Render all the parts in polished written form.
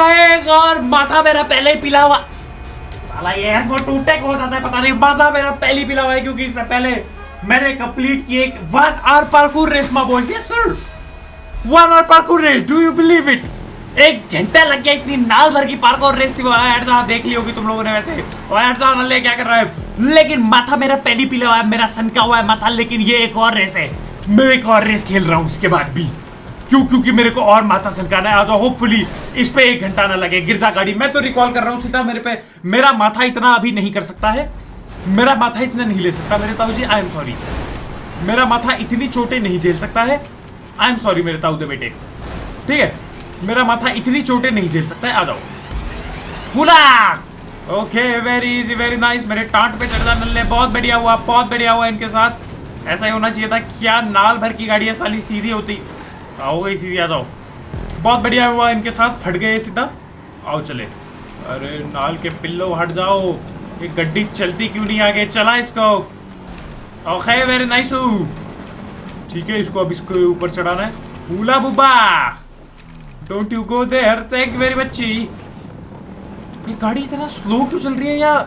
एक और माथा मेरा पहले ही पिला हुआ, साला ये एयरफोर्ट टूटे हो जाता है, पता नहीं। माथा मेरा पहले ही पिला हुआ है क्योंकि इससे पहले मैंने कंप्लीट की एक 1 hour parkour race my boys. Yes sir, 1 hour parkour race, do you believe it? 1 घंटा लग गया, इतनी नाल भर की पार्कोर रेस थी। देख ली होगी तुम लोगों ने वैसे, नल्ले क्या कर रहा है, लेकिन माथा मेरा पहले ही पिला हुआ है, मेरा सनका हुआ है माथा। लेकिन ये एक और रेस है, मैं एक और रेस खेल रहा हूँ इसके बाद भी। क्यों? क्योंकि मेरे को और माथा सनकाना है। आ जाओ, होपफुली इस पे 1 घंटा ना लगे। गिरजा गाड़ी, मैं तो रिकॉल कर रहा हूँ सीधा मेरे पे। मेरा माथा इतना अभी नहीं कर सकता है, मेरा माथा इतना नहीं ले सकता मेरे ताऊ जी। आई एम सॉरी, मेरा माथा इतनी चोटें नहीं झेल सकता है। आई एम सॉरी मेरे ताऊ दे बेटे, ठीक है, मेरा माथा इतनी चोटें नहीं झेल सकता है। आ जाओ फुला। Okay, very easy, very nice. मेरे टांट पे चढ़ जा नल्ले, बहुत बढ़िया हुआ, बहुत बढ़िया हुआ। इनके साथ ऐसा ही होना चाहिए था। क्या नाल भर की गाड़ी है साली, सीधी होती आओ गई सीधी। आ जाओ, बहुत बढ़िया हुआ। इनके साथ फट गए सीधा। आओ चले। अरे नाल के पिल्लो हट जाओ, ये गड्डी चलती क्यों नहीं आगे? चला इसको। Okay, very nice. ठीक है, इसको अब इसके ऊपर चढ़ाना है। फूला बुब्बा, don't you go there, thank you very much. ये गाड़ी इतना स्लो क्यों चल रही है? या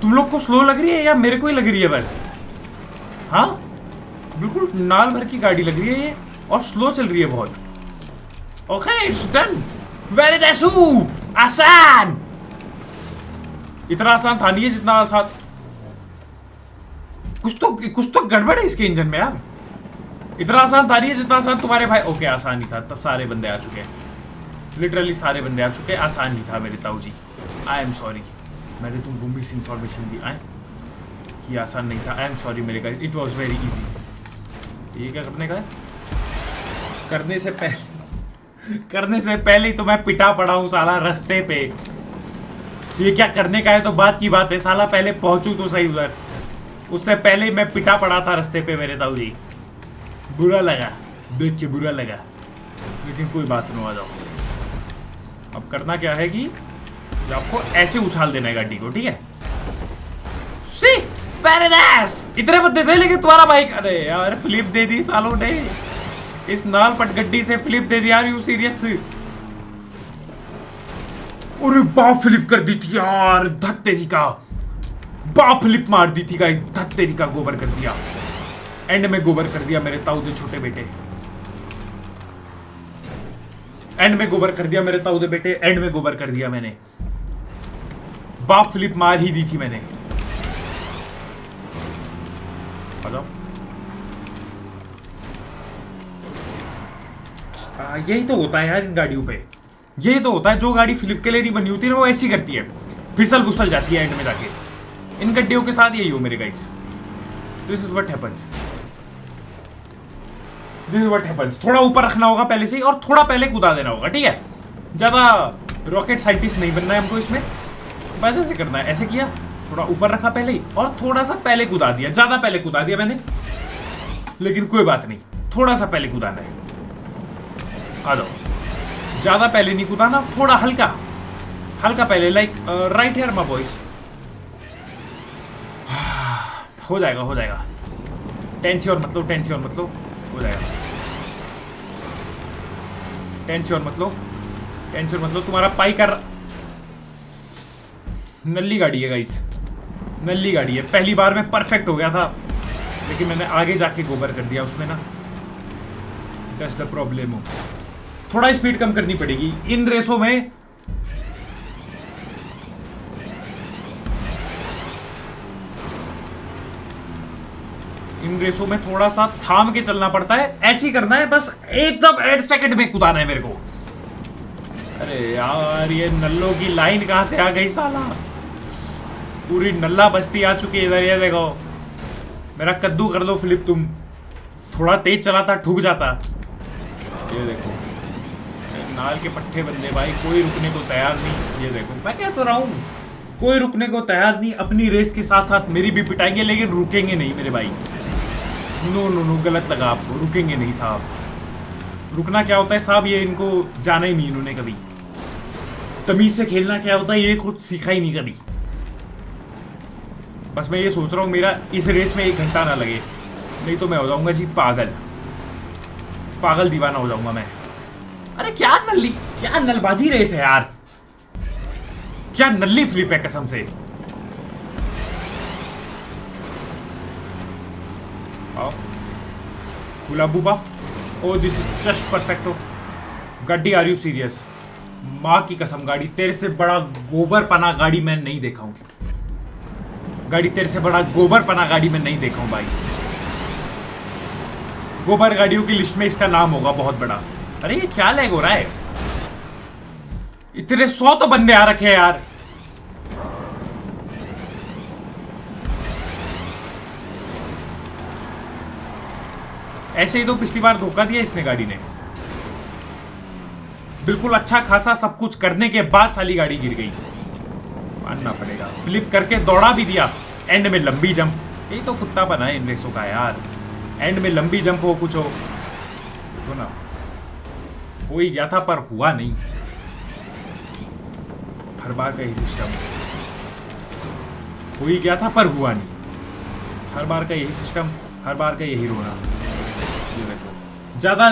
तुम लोग को स्लो लग रही है या मेरे को ही लग रही है बस? हाँ, बिल्कुल नाल भर की गाड़ी लग रही है ये, और स्लो चल रही है बहुत। Okay, it's done. Very nice, आसान। इतना आसान था नहीं है जितना आसान। कुछ तो गड़बड़ है इसके इंजन में यार। इतना आसान था नहीं है जितना आसान तुम्हारे भाई। ओके, आसान ही था तो सारे बंदे आ चुके हैं, लिटरली सारे बंदे आ चुके हैं। आसान ही था मेरे ताऊ जी, आई एम सॉरी। मैंने तुमको मिस इन्फॉर्मेशन दी आए कि आसान नहीं था। आई एम सॉरी मेरे guys, it was very easy. ये क्या करने का है? करने से पहले ही तो मैं पिटा पड़ा हूँ साला रास्ते पे। ये क्या करने का है तो बात की बात है साला, पहले पहुंचू तो सही उधर। उससे पहले ही मैं पिटा पड़ा था रास्ते पे मेरे ताऊ जी। बुरा लगा, देख के बुरा लगा, लेकिन कोई बात नहीं। आ जाओ। अब करना क्या है कि आपको ऐसे उछाल देना है गाड़ी को, ठीक है? सी पैराडाइस। इतने बंदे थे लेकिन तुम्हारा बाइक, अरे यार फ्लिप दे दी सालों ने। इस नाल पट गड्डी से फ्लिप दे दिया। You serious? अरे बाप, फ्लिप कर दी थी यार, धत तेरी का बाप, फ्लिप मार दी थी गाइस, धत तेरी का गोबर कर दिया। एंड में गोबर कर दिया मेरे ताऊ दे छोटे बेटे। एंड में गोबर कर दिया मेरे ताऊ दे बेटे। एंड में गोबर कर दिया मैंने। बाप, फ्लिप मार ही दी थी मैंने। बताओ, यही तो होता है यार इन गाड़ियों पे। यही तो होता है, जो गाड़ी फ्लिप के लिए नहीं बनी होती है वो ऐसी करती है, फिसल फुसल जाती है एंड में जाके। इन गड्डियों के साथ यही हो मेरे guys. This is what happens, this is what happens. थोड़ा ऊपर रखना होगा पहले से ही, और थोड़ा पहले कूदा देना होगा, ठीक है? ज्यादा रॉकेट साइंटिस्ट नहीं बनना है हमको इसमें। बस ऐसे करना है, ऐसे किया, थोड़ा ऊपर रखा पहले ही, और थोड़ा सा पहले कूदा दिया। ज्यादा पहले कूदा दिया मैंने, लेकिन कोई बात नहीं, थोड़ा सा पहले कूदाना है। आ जाओ, ज्यादा पहले नहीं कूदाना, थोड़ा हल्का हल्का पहले, like right here my boys. हो जाएगा, हो जाएगा। टेंशन मतलब, टेंशन मतलब, हो जाएगा। टेंशन मतलब, टेंशन मतलब तुम्हारा पाई कर। नल्ली गाड़ी है गाइस, नल्ली गाड़ी है। पहली बार में परफेक्ट हो गया था, लेकिन मैंने आगे जाके गोबर कर दिया उसमें ना। That's the problem. थोड़ा स्पीड कम करनी पड़ेगी इन रेसों में। इन रेसों में थोड़ा सा थाम के चलना पड़ता है। ऐसे ही करना है बस, एकदम 8 सेकंड में कूदाना है मेरे को। अरे यार, ये नल्लों की लाइन कहां से आ गई साला? पूरी नल्ला बस्ती आ चुकी है इधर। ये देखो, मेरा कद्दू कर दो फ्लिप तुम। थोड़ा तेज चलाता, ठुक जाता। ये देखो, नाल के पट्टे बंदे भाई, कोई रुकने को तैयार नहीं। ये देखो, मैं कह तो रहा हूं, कोई रुकने को तैयार नहीं। अपनी रेस के साथ साथ मेरी भी पिटाएंगे, लेकिन रुकेंगे नहीं मेरे भाई। नो नो नो, गलत लगा आपको। रुकेंगे नहीं साहब। रुकना क्या होता है साहब, ये इनको जाना ही नहीं इन्होंने कभी। तमीज से खेलना क्या होता है ये खुद सीखा ही नहीं कभी। बस मैं ये सोच रहा हूँ मेरा इस रेस में 1 घंटा ना लगे, नहीं तो मैं हो जाऊंगा जी पागल, पागल दीवाना हो जाऊंगा मैं। अरे क्या नलबाजी रेस है यार, क्या नल्ली फ्लिप है कसम से। आओ गुला बुबा, ओ दिस इज जस्ट परफेक्टो। गड्डी आर यू सीरियस? माँ की कसम गाड़ी, तेरे से बड़ा गोबर पना गाड़ी मैं नहीं देखा हूं। गाड़ी तेरे से बड़ा गोबर पना गाड़ी मैं नहीं देखा हूं भाई। गोबर गाड़ियों की लिस्ट में इसका नाम होगा बहुत बड़ा। अरे ये क्या लैग हो रहा है? इतने 100 तो बंदे आ रखे हैं यार। ऐसे ही तो पिछली बार धोखा दिया इसने गाड़ी ने। बिल्कुल अच्छा खासा सब कुछ करने के बाद साली गाड़ी गिर गई, मानना पड़ेगा। फ्लिप करके दौड़ा भी दिया, एंड में लंबी जंप। यही तो कुत्ता बना है इन रेसों का यार, एंड में लंबी जंप हो कुछ हो। देखो ना, हो ही गया था पर हुआ नहीं। हर बार का यही सिस्टम, हो ही गया था पर हुआ नहीं। हर बार का यही सिस्टम, हर बार का यही रोना। ये देखो, ज्यादा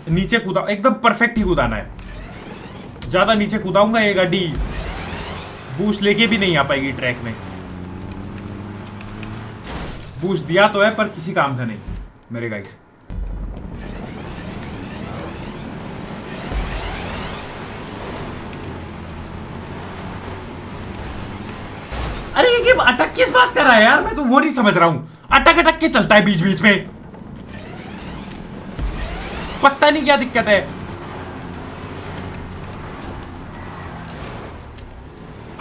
नीचे कूदा, एकदम परफेक्ट ही कूदाना है। ज्यादा नीचे कूदाऊंगा ये गाड़ी बूस्ट लेके भी नहीं आ पाएगी ट्रैक में। बूस्ट दिया तो है पर किसी काम का नहीं मेरे गाइस। अरे ये अटक किस बात कर रहा है यार, मैं तो वो नहीं समझ रहा हूं। अटक अटक के चलता है बीच बीच में, पता नहीं क्या दिक्कत है।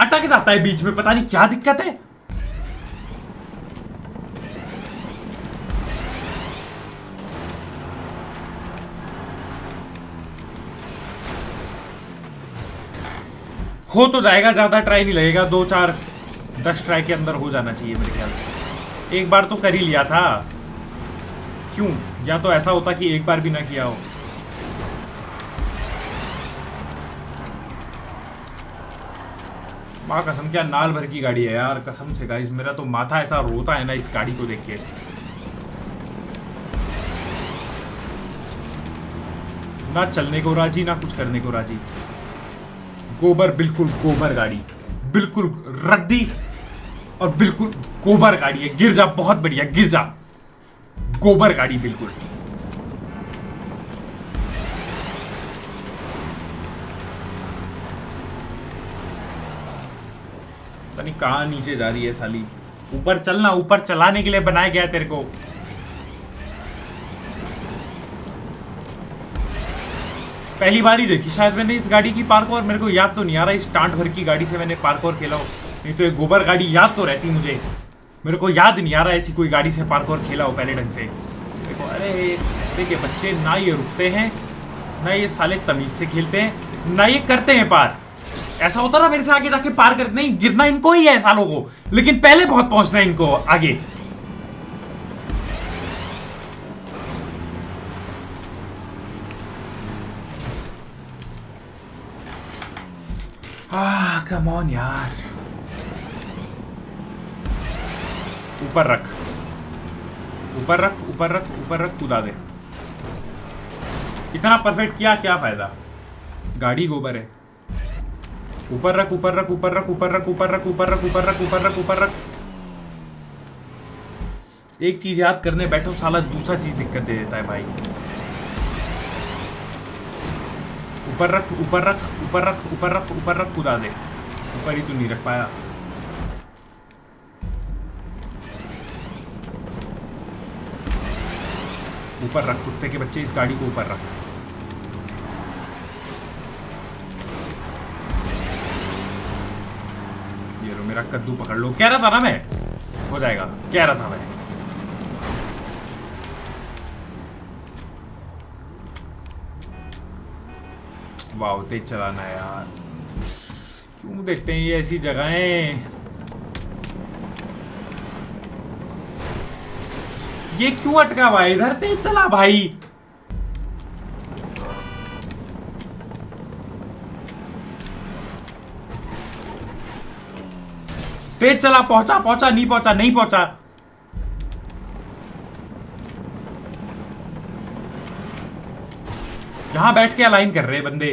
अटक जाता है बीच में, पता नहीं क्या दिक्कत है। हो तो जाएगा, ज्यादा ट्राई नहीं लगेगा। 2 4 10 ट्राई के अंदर हो जाना चाहिए मेरे ख्याल से। एक बार तो कर ही लिया था, क्यों? या तो ऐसा होता कि एक बार भी ना किया हो। माँ कसम, क्या नाल भर की गाड़ी है यार कसम से गाइस। मेरा तो माथा ऐसा रोता है ना इस गाड़ी को देख के। ना चलने को राजी, ना कुछ करने को राजी। गोबर, बिल्कुल गोबर गाड़ी, बिल्कुल रद्दी और बिल्कुल गोबर गाड़ी है। गिर जा, बहुत बढ़िया, गिर जा। गोबर गाड़ी बिल्कुल। पता नहीं कहां नीचे जा रही है साली। ऊपर चलना, ऊपर चलाने के लिए बनाया गया तेरे को। पहली बार ही देखी शायद मैंने इस गाड़ी की पार्कोर। मेरे को याद तो नहीं आ रहा इस टांट भर की गाड़ी से मैंने पार्कोर खेला हो। नहीं तो ये गोबर गाड़ी याद तो रहती मुझे। मेरे को याद नहीं आ रहा ऐसी कोई गाड़ी से पार्कोर खेला हो पहले ढंग से। देखो, अरे देखिए बच्चे ना ये रुकते हैं, ना ये साले तमीज से खेलते हैं, ना ये करते हैं पार। ऐसा होता ना मेरे से आगे जाके पार कर, नहीं गिरना इनको ही है सालों को, लेकिन पहले बहुत पहुंचना है इनको आगे। कम ऑन यार। ऊपर रख, ऊपर रख, ऊपर रख, ऊपर रख, कूदा दे। इतना परफेक्ट किया, क्या फायदा? गाड़ी गोबर है। ऊपर रख, ऊपर रख, ऊपर रख, ऊपर रख, ऊपर रख, ऊपर रख, ऊपर रख, ऊपर रख, ऊपर रख। एक चीज याद करने बैठो साला दूसरा चीज दिक्कत दे देता है भाई। ऊपर रख, ऊपर रख, ऊपर रख, ऊपर रख, ऊपर रख, कूदा दे। ऊपर ही तो नहीं रख पाया। ऊपर रख, कुत्ते के बच्चे, इस गाड़ी को ऊपर रख। ये लो मेरा कद्दू पकड़ लो। कह रहा था ना मैं, हो जाएगा, कह रहा था मैं। वाह, तेज चलाना है यार। क्यों देखते हैं ये ऐसी जगहें? ये क्यों अटका भाई? इधर तेज चला भाई। तेज चला, पहुंचा पहुंचा, नहीं पहुंचा नहीं पहुंचा। यहाँ बैठ के अलाइन कर रहे हैं बंदे,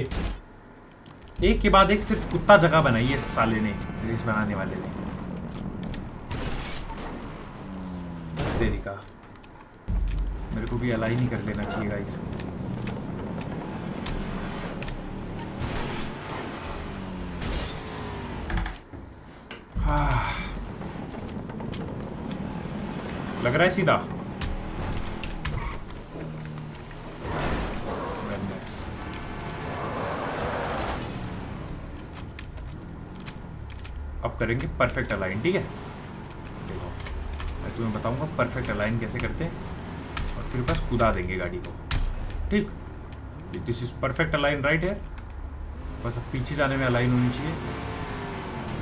एक के बाद एक। सिर्फ कुत्ता जगह बनाई है साले ने, रेस बनाने वाले ने। देरी का मेरे को भी अलाइन ही कर लेना चाहिए गाइस। लग रहा है सीधा। अब करेंगे परफेक्ट अलाइन, ठीक है। देखो मैं तुम्हें बताऊंगा परफेक्ट अलाइन कैसे करते हैं, और फिर बस कूदा देंगे गाड़ी को, ठीक। This is perfect align right है। बस अब पीछे जाने में अलाइन होनी चाहिए,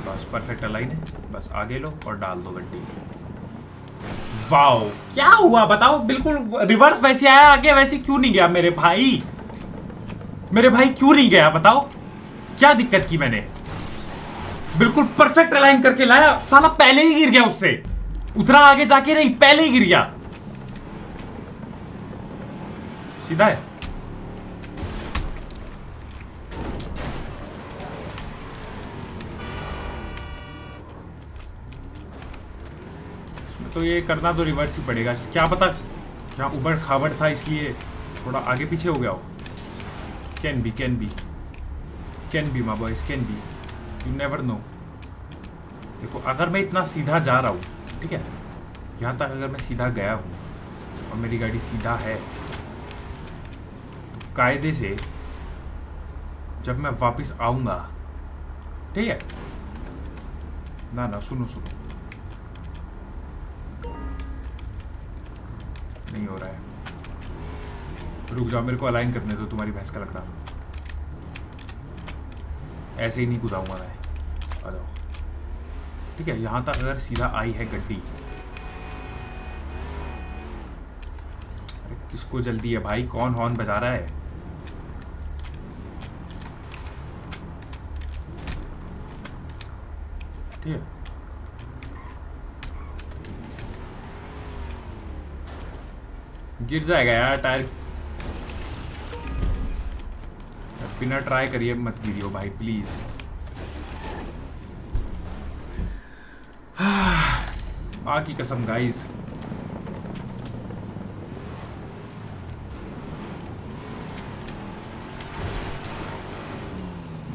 बस परफेक्ट अलाइन है। बस आगे लो और डाल दो गड्डी। वाओ क्या हुआ बताओ, बिल्कुल रिवर्स वैसे आया, आगे वैसे क्यों नहीं गया मेरे भाई? मेरे भाई क्यों नहीं गया बताओ, क्या दिक्कत की मैंने? बिल्कुल परफेक्ट अलाइन करके लाया, साला पहले ही गिर गया उससे, उतना आगे जाके नहीं, पहले ही गिर गया। सीधा है। इसमें तो ये करना तो रिवर्स ही पड़ेगा। क्या पता क्या उबड़ खाबड़ था इसलिए थोड़ा आगे पीछे हो गया हो। Can be my boys, can be, you never know. देखो अगर मैं इतना सीधा जा रहा हूँ, ठीक है, यहाँ तक अगर मैं सीधा गया हूँ और मेरी गाड़ी सीधा है, तो कायदे से जब मैं वापस आऊँगा, ठीक है ना, सुनो नहीं हो रहा है, रुक जाओ, मेरे को अलाइन करने दो तुम्हारी भैंस का लकड़ा। ऐसे ही नहीं कूदाऊंगा मैं, आ जाओ, ठीक है। यहाँ तक अगर सीधा आई है गड्डी, अरे किसको जल्दी है भाई, कौन हॉर्न बजा रहा है? ठीक है, गिर जाएगा यार टायर, बिना ट्राई करिए मत गिरियो भाई प्लीज। माँ की कसम गाइस,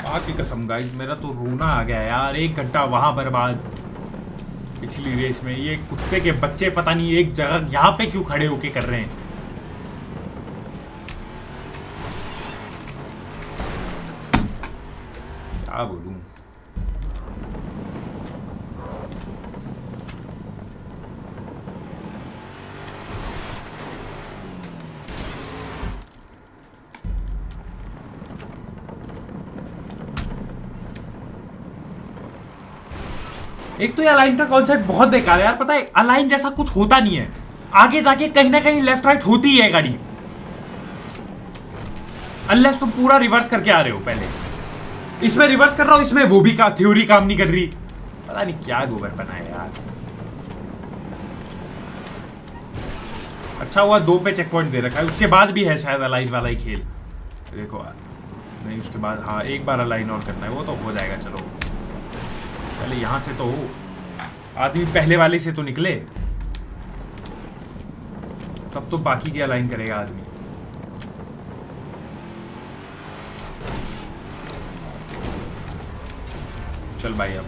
माँ की कसम गाइस, मेरा तो रोना आ गया यार। 1 घंटा वहां बर्बाद पिछली रेस में। ये कुत्ते के बच्चे पता नहीं एक जगह यहाँ पे क्यों खड़े होके कर रहे हैं। क्या बोलूं, एक तो ये अलाइन का कॉन्सेप्ट बहुत बेकार है यार। पता है अलाइन जैसा कुछ होता नहीं है, आगे जाके कहीं ना कहीं लेफ्ट राइट होती ही है गाड़ी, अनलेस तुम पूरा रिवर्स करके आ रहे हो। पहले इसमें रिवर्स कर रहा हूं, इसमें वो भी का थ्योरी काम नहीं कर रही। पता नहीं क्या गोबर बना है यार। अच्छा हुआ 2 पे चेक पॉइंट दे रखा है, उसके बाद भी है शायद अलाइन वाला ही खेल। देखो नहीं, उसके बाद हाँ एक बार अलाइन और करना है, वो तो हो जाएगा। चलो पहले यहां से तो आदमी पहले वाले से तो निकले, तब तो बाकी की अलाइन करेगा आदमी। चल भाई अब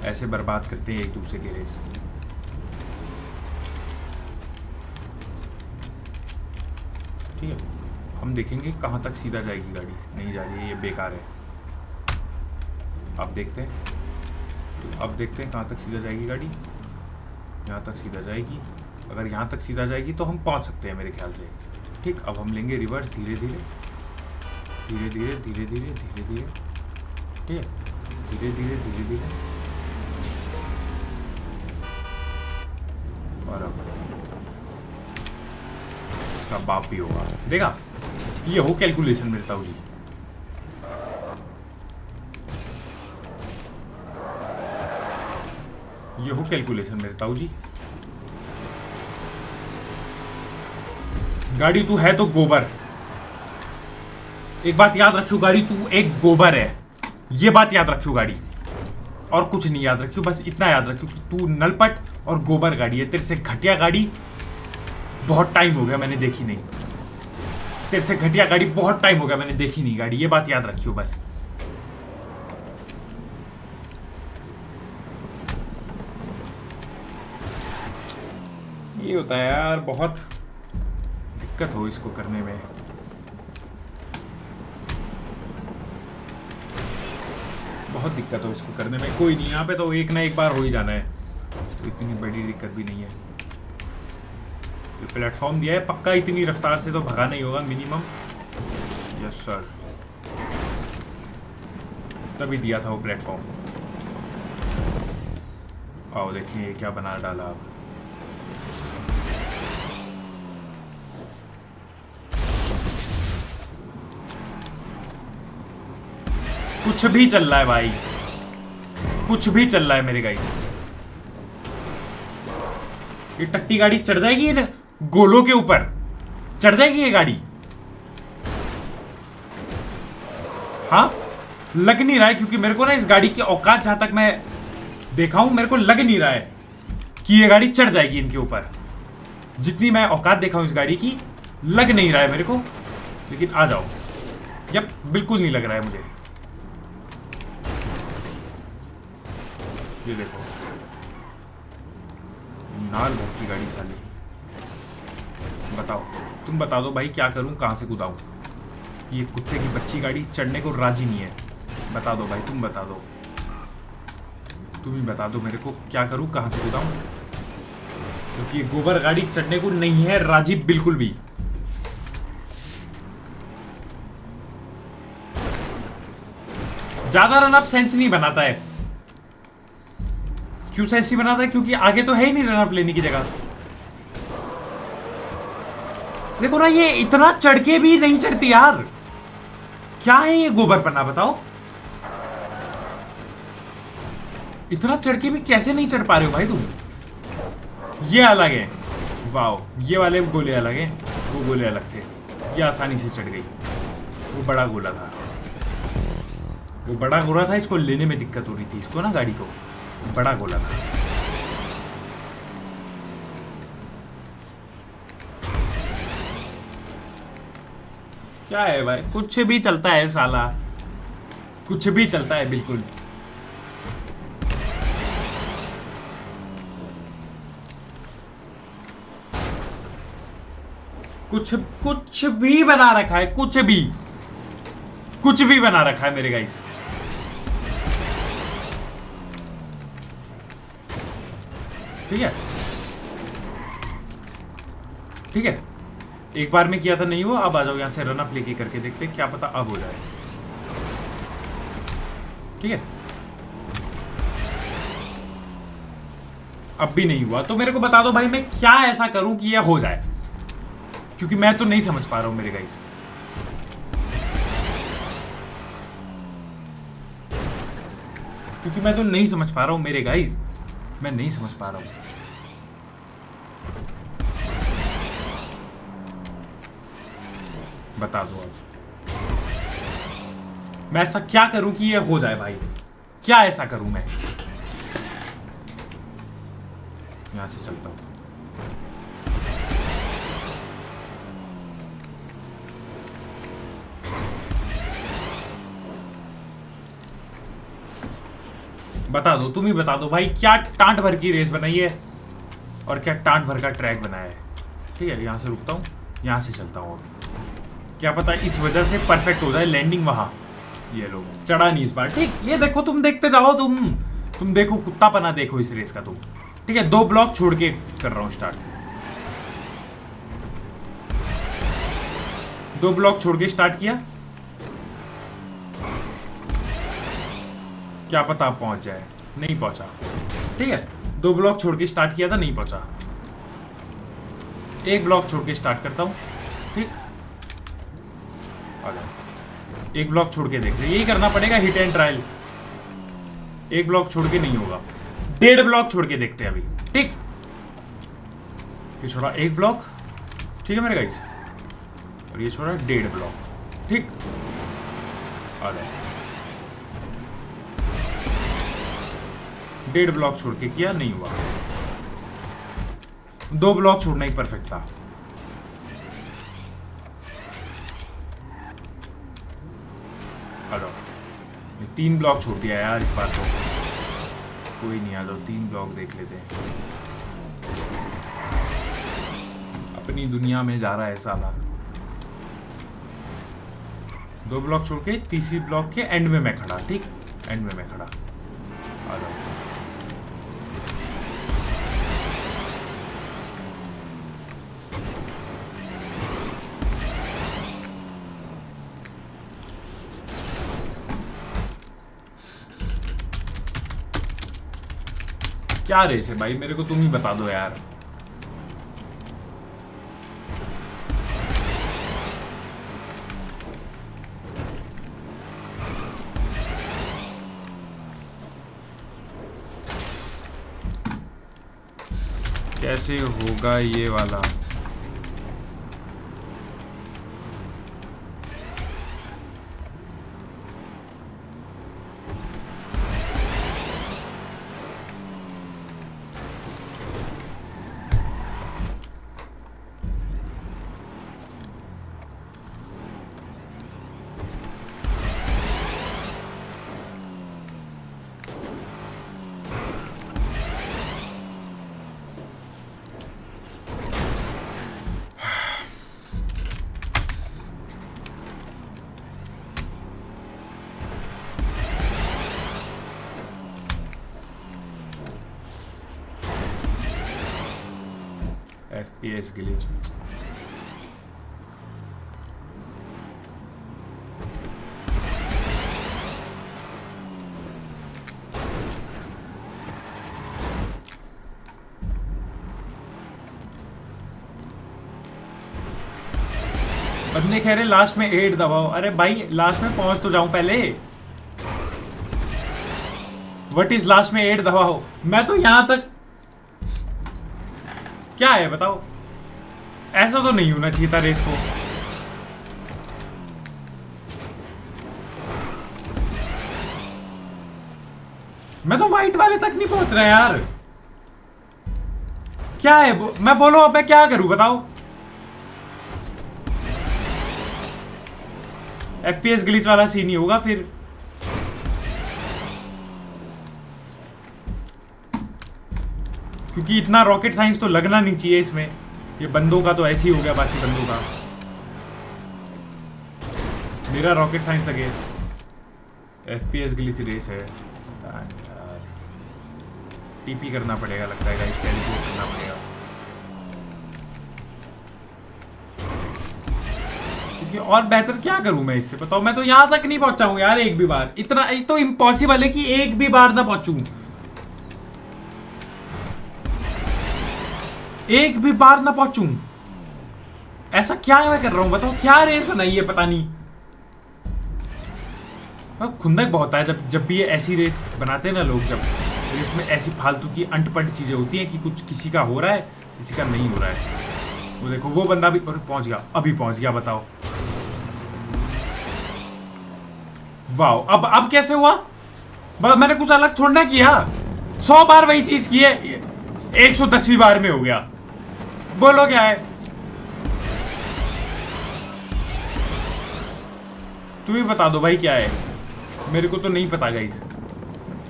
ऐसे बर्बाद करते हैं एक दूसरे के रेस। ठीक है, हम देखेंगे कहाँ तक सीधा जाएगी गाड़ी। नहीं जा रही है, ये बेकार है। अब देखते हैं, तो अब देखते हैं कहाँ तक सीधा जाएगी गाड़ी। यहाँ तक सीधा जाएगी, अगर यहाँ तक सीधा जाएगी तो हम पहुँच सकते हैं मेरे ख्याल से। ठीक, अब हम लेंगे रिवर्स धीरे धीरे धीरे धीरे धीरे धीरे धीरे धीरे। ठीक है, धीरे धीरे धीरे धीरे। और अब इसका बाप भी होगा, देखा। ये हो कैलकुलेशन मेरे ताऊ जी। ये हो कैलकुलेशन मेरे ताऊ जी। गाड़ी तू है तो गोबर। एक बात याद रखियो, गाड़ी तू एक गोबर है, ये बात याद रखियो गाड़ी, और कुछ नहीं याद रखियो, बस इतना याद रखियो कि तू नलपट और गोबर गाड़ी है। तेरे से घटिया गाड़ी बहुत टाइम हो गया मैंने देखी नहीं। तेरे से घटिया गाड़ी बहुत टाइम हो गया मैंने देखी नहीं गाड़ी, ये बात याद रखियो बस। ये होता है यार, बहुत दिक्कत हो इसको करने में। बहुत दिक्कत हो इसको करने में। कोई नहीं, यहाँ पे तो एक ना एक बार हो ही जाना है, तो इतनी बड़ी दिक्कत भी नहीं है। ये प्लेटफॉर्म दिया है, पक्का इतनी रफ्तार से तो भगा नहीं होगा मिनिमम। यस सर, तभी दिया था वो प्लेटफॉर्म। आओ देखिए ये क्या बना डाला अब। कुछ भी चल रहा है भाई, कुछ भी चल रहा है मेरे गाइस। ये टट्टी गाड़ी चढ़ जाएगी इन गोलों के ऊपर, चढ़ जाएगी ये गाड़ी। हाँ लग नहीं रहा है, क्योंकि मेरे को ना इस गाड़ी की औकात जहां तक मैं देखा हूं, मेरे को लग नहीं रहा है कि ये गाड़ी चढ़ जाएगी इनके ऊपर। जितनी मैं औकात देखा हूं इस गाड़ी की, लग नहीं रहा है मेरे को। लेकिन आ जाओ, यप बिल्कुल नहीं लग रहा है मुझे। ये देखो नाल भर की गाड़ी साली। बताओ, तुम बता दो भाई क्या करूं, कहां से कूदाऊं कि ये कुत्ते की बच्ची गाड़ी चढ़ने को राजी नहीं है। बता दो भाई, तुम बता दो, तुम ही बता दो मेरे को क्या करूं, कहां से कूदाऊं, क्योंकि ये गोबर गाड़ी चढ़ने को नहीं है राजी बिल्कुल भी। ज्यादा रन अप सेंस नहीं बनाता है। क्यों सेंस नहीं बनाता है? क्योंकि आगे तो है ही नहीं रन अप लेने की जगह। देखो ना, ये इतना चढ़ के भी नहीं चढ़ती यार। क्या है ये गोबर पन्ना, बताओ। इतना चढ़ के भी कैसे नहीं चढ़ पा रहे हो भाई तुम। ये अलग है, वाओ, ये वाले गोले अलग हैं, वो गोले अलग थे। ये आसानी से चढ़ गई, वो बड़ा गोला था, वो बड़ा गोला था, इसको लेने में दिक्कत हो रही थी इसको ना, गाड़ी को। बड़ा गोला था। क्या है भाई, कुछ भी चलता है साला, कुछ भी चलता है बिल्कुल। कुछ भी बना रखा है, कुछ भी बना रखा है मेरे गाइस। ठीक है, ठीक है, एक बार में किया था नहीं हुआ, अब आ जाओ यहाँ से रन अप लेके करके देखते, क्या पता अब हो जाए। ठीक है, अब भी नहीं हुआ तो मेरे को बता दो भाई, मैं क्या ऐसा करूं कि यह हो जाए, क्योंकि मैं तो नहीं समझ पा रहा हूं मेरे गाइस। क्योंकि मैं तो नहीं समझ पा रहा हूं मेरे गाइस, मैं नहीं समझ पा रहा हूं। बता दो अब मैं ऐसा क्या करूं कि ये हो जाए भाई, क्या ऐसा करूं मैं। यहां से चलता हूं। बता दो, तुम ही बता दो भाई, क्या टांट भर की रेस बनाई है और क्या टांट भर का ट्रैक बनाया है। ठीक है, यहां से रुकता हूं, यहां से चलता हूं। क्या पता इस वजह से परफेक्ट हो जाए लैंडिंग वहां। ये लोग चढ़ा नहीं इस बार। ठीक, ये देखो, तुम देखते जाओ, तुम देखो, कुत्तापना देखो इस रेस का तुम। ठीक है, 2 ब्लॉक छोड़ के कर रहा हूं स्टार्ट। 2 ब्लॉक छोड़ के स्टार्ट किया, क्या पता आप पहुंच जाए। नहीं पहुंचा। ठीक है, 2 ब्लॉक छोड़ के स्टार्ट किया था, नहीं पहुंचा। 1 ब्लॉक छोड़ के स्टार्ट करता हूं। ठीक, एक ब्लॉक छोड़ के देख रहे, यही करना पड़ेगा, हिट एंड ट्रायल। एक ब्लॉक छोड़ के नहीं होगा, 1.5 ब्लॉक छोड़ के देखते हैं अभी। ठीक, ये छोड़ा 1 ब्लॉक, ठीक है मेरे गाइस, और ये छोड़ा 1.5 ब्लॉक। ठीक, आ जाओ। 1.5 ब्लॉक छोड़ के किया, नहीं हुआ। 2 ब्लॉक छोड़ना ही परफेक्ट था। आ जाओ, 3 ब्लॉक छोड़ दिया यार इस बार तो। कोई नहीं, आ जाओ 3 ब्लॉक देख लेते हैं। अपनी दुनिया में जा रहा है साला। 2 ब्लॉक छोड़ के तीसरी ब्लॉक के एंड में मैं खड़ा। ठीक, एंड में मैं खड़ा। आ जाओ, क्या रेस है भाई, मेरे को तुम ही बता दो यार। कैसे होगा ये वाला? FPS glitch. बंदे कह रहे लास्ट में 8 दबाओ। अरे भाई लास्ट में पहुंच तो जाऊं पहले। व्हाट इज लास्ट में 8 दबाओ? मैं तो यहां तक, क्या है बताओ? ऐसा तो नहीं होना चाहिए था रेस को। मैं तो वाइट वाले तक नहीं पहुंच रहा यार। क्या है मैं बोलो, अब मैं क्या करूं बताओ? FPS ग्लिच वाला सीन ही होगा फिर। क्योंकि इतना रॉकेट साइंस तो लगना नहीं चाहिए इसमें। ये बंदों का तो ऐसे ही हो गया, बाकी बंदों का। मेरा रॉकेट साइंस लगे। FPS ग्लिच रेस है यार। TP करना पड़ेगा लगता है गाइस, टेलीपोर्ट करना पड़ेगा। क्योंकि और बेहतर क्या करूं मैं इससे बताओ? मैं तो यहां तक नहीं पहुंचा हूं यार एक भी बार। इतना तो इम्पॉसिबल है कि एक भी बार ना पहुंचूं। एक भी बार ना पहुंचूं। ऐसा क्या मैं कर रहा हूं बताओ? क्या रेस बनाई है पता नहीं। खुंदक बहुत है जब भी ये ऐसी रेस बनाते हैं ना लोग। जब रेस में ऐसी फालतू की अंट-पंट चीजें होती हैं कि कुछ किसी का हो रहा है, किसी का नहीं हो रहा है। वो देखो वो बंदा भी पहुंच गया, अभी पहुंच गया बताओ। वाओ, अब कैसे हुआ? मैंने कुछ अलग थोड़ा ना किया। 100 बार वही चीज की है, 110वीं बार में हो गया। बोलो क्या है? तुम ही बता दो भाई क्या है। मेरे को तो नहीं पता गाइस,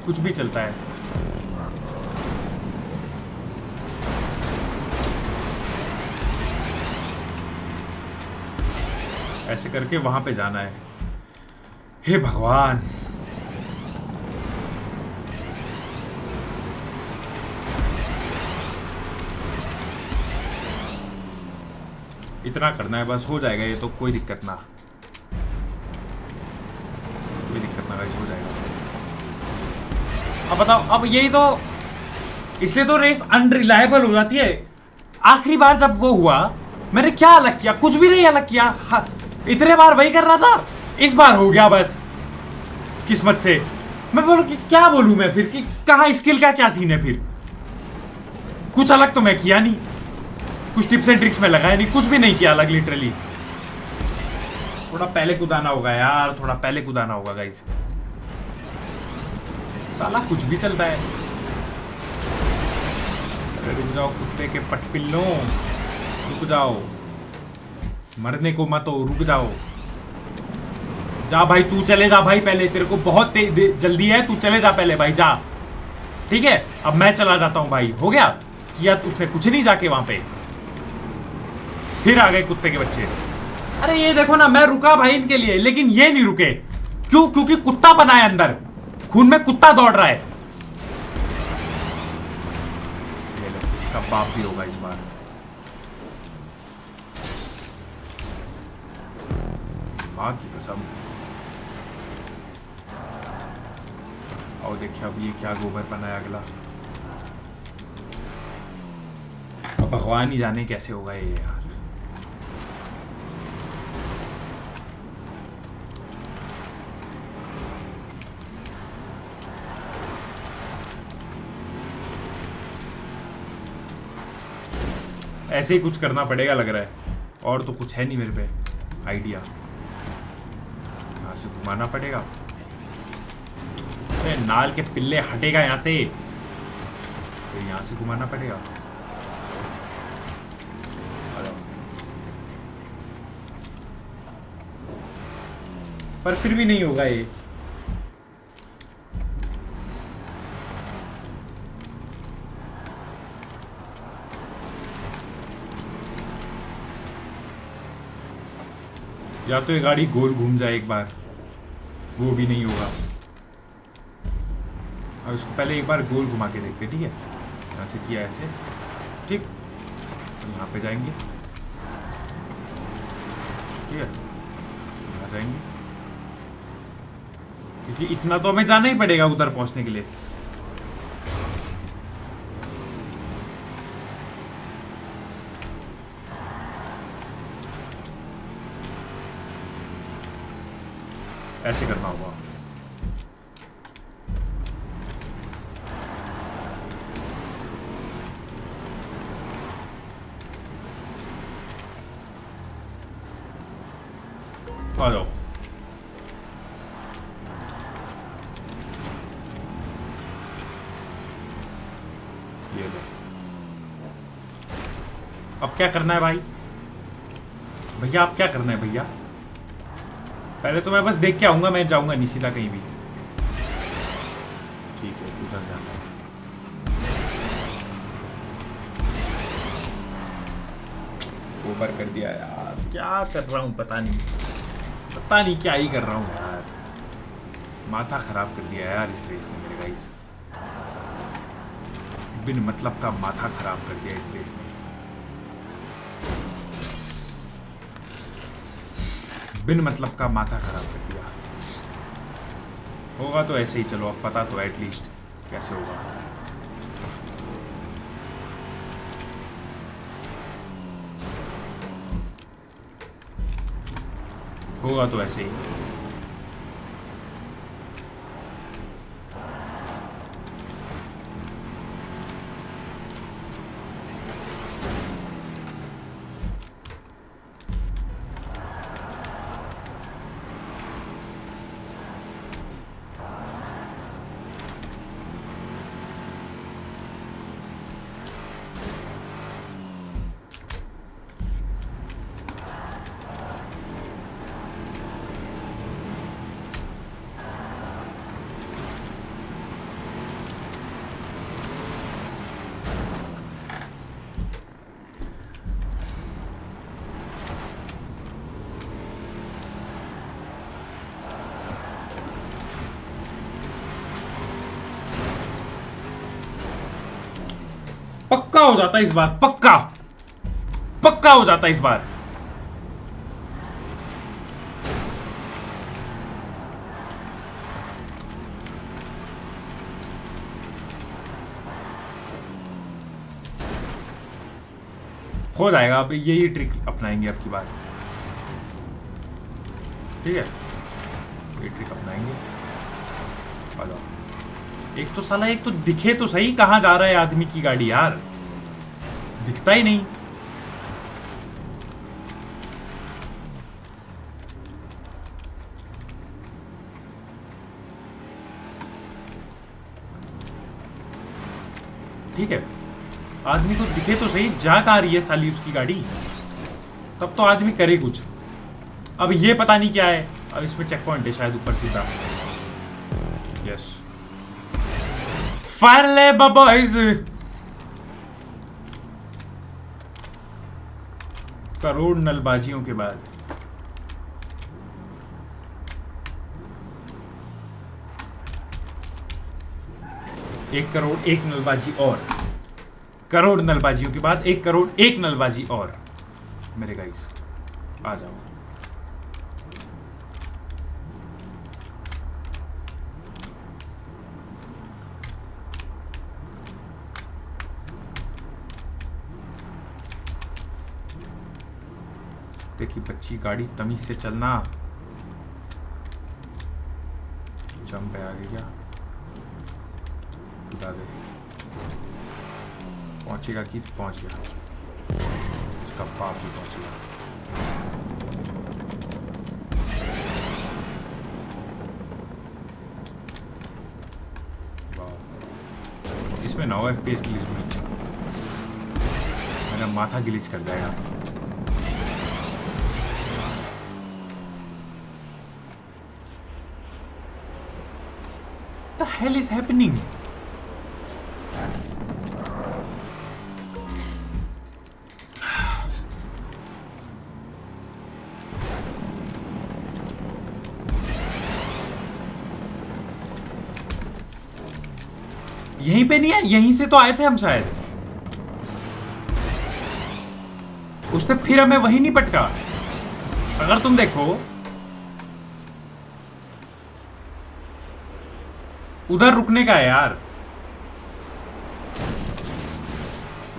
कुछ भी चलता है। ऐसे करके वहां पे जाना है। हे भगवान, इतना करना है बस, हो जाएगा ये तो। कोई दिक्कत ना, कोई दिक्कत ना गाइस, हो जाएगा। अब बताओ, अब यही तो, इसलिए तो रेस अनरिलायबल हो जाती है। आखिरी बार जब वो हुआ, मैंने क्या अलग किया? कुछ भी नहीं अलग किया। इतने बार वही कर रहा था, इस बार हो गया बस किस्मत से। मैं बोलूं कि क्या बोलूं मैं फिर कि कहाँ स्किल का क्या सीन है फिर। कुछ अलग तो मैं किया नहीं, कुछ टिप्स एंड ट्रिक्स में लगाया नहीं, कुछ भी नहीं किया अलग लिटरली। थोड़ा पहले कुदाना होगा यार, थोड़ा पहले कुदाना होगा गाइस। साला कुछ भी चलता है। अरे रुक जाओ कुत्ते के पटपिल्लों, रुक जाओ, मरने को मत हो, रुक जाओ। जा भाई तू चले जा भाई, पहले तेरे को बहुत जल्दी है, तू चले जा पहले भाई, जा। ठीक है अब मैं चला जाता हूं भाई। हो गया किया उसने कुछ नहीं जाके वहां पे। फिर आ गए कुत्ते के बच्चे। अरे ये देखो ना, मैं रुका भाई इनके लिए, लेकिन ये नहीं रुके। क्यों? क्योंकि कुत्ता बना है अंदर, खून में कुत्ता दौड़ रहा है। ये लो, इसका बाप भी होगा इस बार। मां की कसम। और देखिए अब ये क्या गोबर बनाया अगला। अब भगवान ही जाने कैसे होगा ये यार। ऐसे ही कुछ करना पड़ेगा लग रहा है, और तो कुछ है नहीं मेरे पे आइडिया। यहाँ से घुमाना पड़ेगा। अरे नाल के पिल्ले हटेगा यहाँ से, तो यहाँ से घुमाना पड़ेगा। पर फिर भी नहीं होगा ये। या तो ये गाड़ी गोल घूम जाए एक बार, वो भी नहीं होगा। और इसको पहले एक बार गोल घुमा के देखते, ठीक है। यहाँ से किया ऐसे, ठीक, यहाँ पे जाएंगे, ठीक है, यहाँ जाएंगे, क्योंकि इतना तो हमें जाना ही पड़ेगा उधर पहुंचने के लिए। ऐसे करना होगा। आ जाओ। ये लो। अब क्या करना है भाई? भैया अब क्या करना है भैया? पहले तो मैं बस देख के आऊंगा, मैं जाऊंगा नहीं सीधा कहीं भी। ठीक है उधर जाना है। ओवर कर दिया यार, क्या कर रहा हूँ पता नहीं क्या ही कर रहा हूँ यार। माथा खराब कर दिया यार इस रेस में मेरे गाइस, बिन मतलब का माथा खराब कर दिया इस रेस में। बिन मतलब का माथा खराब कर दिया। होगा तो ऐसे ही, चलो अब पता तो एटलीस्ट कैसे होगा। होगा तो ऐसे ही। पक्का हो जाता इस बार, पक्का पक्का हो जाता इस बार। हो जाएगा। अब यही ट्रिक अपनाएंगे अब की बार, ठीक है। ये ट्रिक अपनाएंगे। एक तो साला, एक तो दिखे तो सही कहाँ जा रहा है आदमी की गाड़ी यार, दिखता ही नहीं। ठीक है, आदमी को दिखे तो सही जा कहाँ रही है साली उसकी गाड़ी, तब तो आदमी करे कुछ। अब ये पता नहीं क्या है। अब इसमें चेक पॉइंट है शायद ऊपर सीधा। यस, फायर ले बॉयज। करोड़ नलबाजियों के बाद एक करोड़ एक नलबाजी और, करोड़ नलबाजियों के बाद 1 करोड़ 1 नलबाजी और। मेरे गाइस आ जाओ। की बच्ची गाड़ी तमीज से चलना। जम पे आ गई क्या? खुदा दे पहुंचेगा कि पहुंच गया, इसका बाप भी पहुंचेगा। इसमें 9 FPS की ग्लिच, मेरा माथा ग्लिच कर जाएगा। What the hell is happening? यहीं पे नहीं है, यहीं से तो आए थे हम शायद। उसने फिर हमें वहीं नहीं पटका। अगर तुम देखो उधर रुकने का है यार,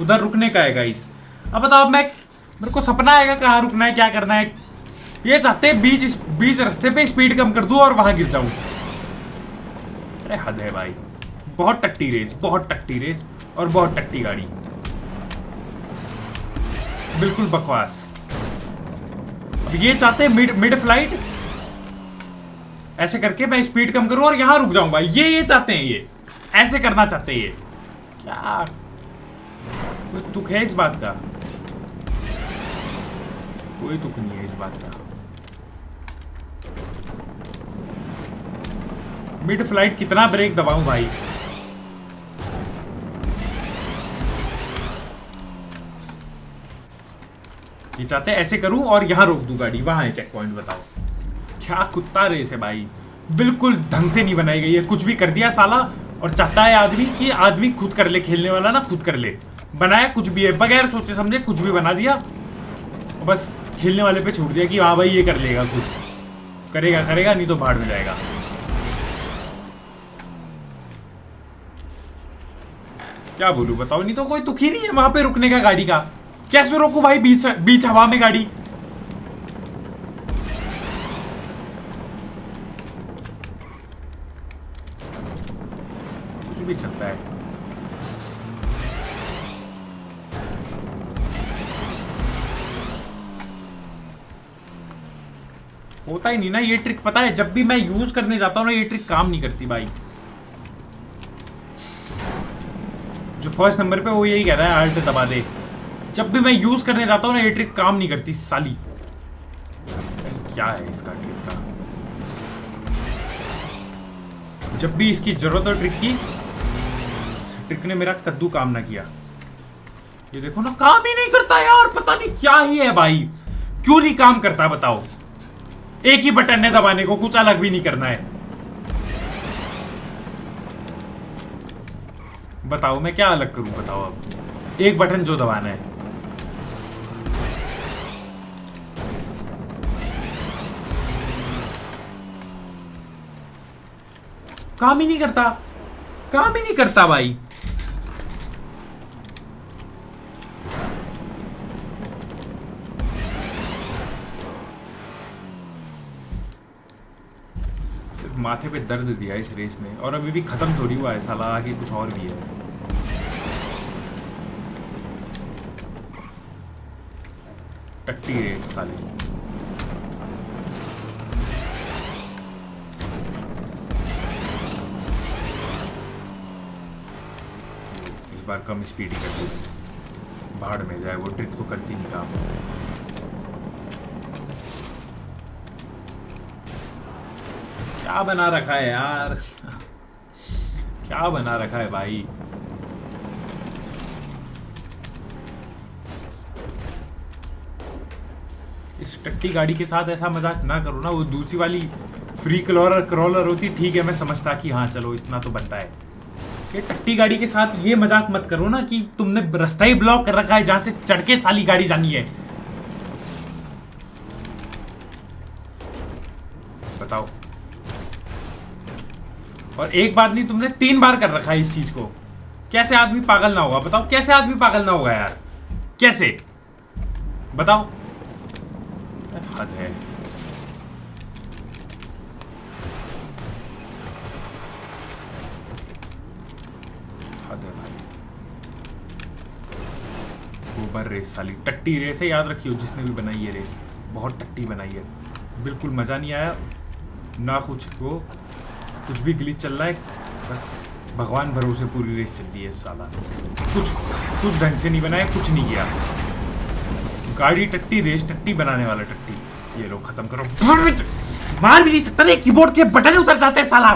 उधर रुकने का है गाइस। अब बताओ मेरे को सपना आएगा कहाँ रुकना है, क्या करना है। ये चाहते हैं बीच रास्ते पे स्पीड कम कर दूं और वहां गिर जाऊं। अरे हद है भाई, बहुत टट्टी रेस, बहुत टट्टी रेस और बहुत टट्टी गाड़ी, बिल्कुल बकवास। अब ये चाहते हैं मिड फ्लाइट ऐसे करके मैं स्पीड कम करूं और यहां रुक जाऊं भाई। ये चाहते हैं, ये ऐसे करना चाहते हैं। ये क्या कोई तुक है इस बात का? कोई तुक नहीं है इस बात का। मिड फ्लाइट कितना ब्रेक दबाऊं भाई? ये चाहते हैं ऐसे करूं और यहां रोक दूं गाड़ी, वहां है चेक पॉइंट। बताओ क्या कुत्ता रेस है भाई, बिल्कुल ढंग से नहीं बनाई गई है। कुछ भी कर दिया साला, और चाहता है आदमी कि आदमी खुद कर ले, खेलने वाला ना खुद कर ले। बनाया कुछ भी है, बगैर सोचे समझे कुछ भी बना दिया, बस खेलने वाले पे छोड़ दिया कि हाँ भाई ये कर लेगा, खुद करेगा करेगा, नहीं तो भाड़ में जाएगा। क्या बोलूं बताओ, नहीं तो कोई तुक ही नहीं है वहां पे रुकने का गाड़ी का। कैसे रोकूं भाई बीच हवा में गाड़ी? कुछ भी चलता है। होता ही नहीं ना ये ट्रिक, पता है जब भी मैं यूज करने जाता हूं ना ये ट्रिक काम नहीं करती भाई। जो फर्स्ट नंबर पे वो यही कह रहा है आल्ट दबा दे। जब भी मैं यूज करने जाता हूं ना ये ट्रिक काम नहीं करती साली। क्या है इसका ट्रिक का? जब भी इसकी जरूरत हो ट्रिक की, ट्रिक ने मेरा कद्दू काम ना किया। ये देखो ना, काम ही नहीं करता यार, पता नहीं क्या ही है भाई, क्यों नहीं काम करता बताओ। एक ही बटन है दबाने को, कुछ अलग भी नहीं करना है। बताओ मैं क्या अलग करूं बताओ। अब एक बटन जो दबाना है। काम ही नहीं करता, काम ही नहीं करता भाई। सिर्फ माथे पे दर्द दिया इस रेस ने, और अभी भी खत्म थोड़ी हुआ है साला, आगे कुछ और भी है। टट्टी रेस साली। इस बार कम स्पीड ही करती है, भाड़ में जाए, वो ट्रिक तो करती नहीं काम। क्या बना रखा है यार, क्या बना रखा है भाई। इस टट्टी गाड़ी के साथ ऐसा मजाक ना करो ना। वो दूसरी वाली फ्री क्रॉलर होती ठीक है, मैं समझता कि हाँ चलो इतना तो बनता है। ये टट्टी गाड़ी के साथ ये मजाक मत करो ना कि तुमने रास्ता ही ब्लॉक कर रखा है जहां से चढ़ के साली गाड़ी जानी है। बताओ। और एक बार नहीं, तुमने 3 बार कर रखा है इस चीज को। कैसे आदमी पागल ना होगा, बताओ कैसे आदमी पागल ना होगा यार, कैसे बताओ। हद है। हद है भाई। गोबर रेस साली टट्टी रेस है, याद रखियो जिसने भी बनाई है रेस, बहुत टट्टी बनाई है। बिल्कुल मजा नहीं आया ना, कुछ भी ग्लिच चल रहा है, बस भगवान भरोसे पूरी रेस चल रही है साला। कुछ ढंग से नहीं बनाया, कुछ नहीं किया। गाड़ी टट्टी, रेस टट्टी, बनाने वाला टट्टी। ये लोग खत्म करो। मार भी नहीं सकता, कीबोर्ड के बटन उतर जाते हैं साला।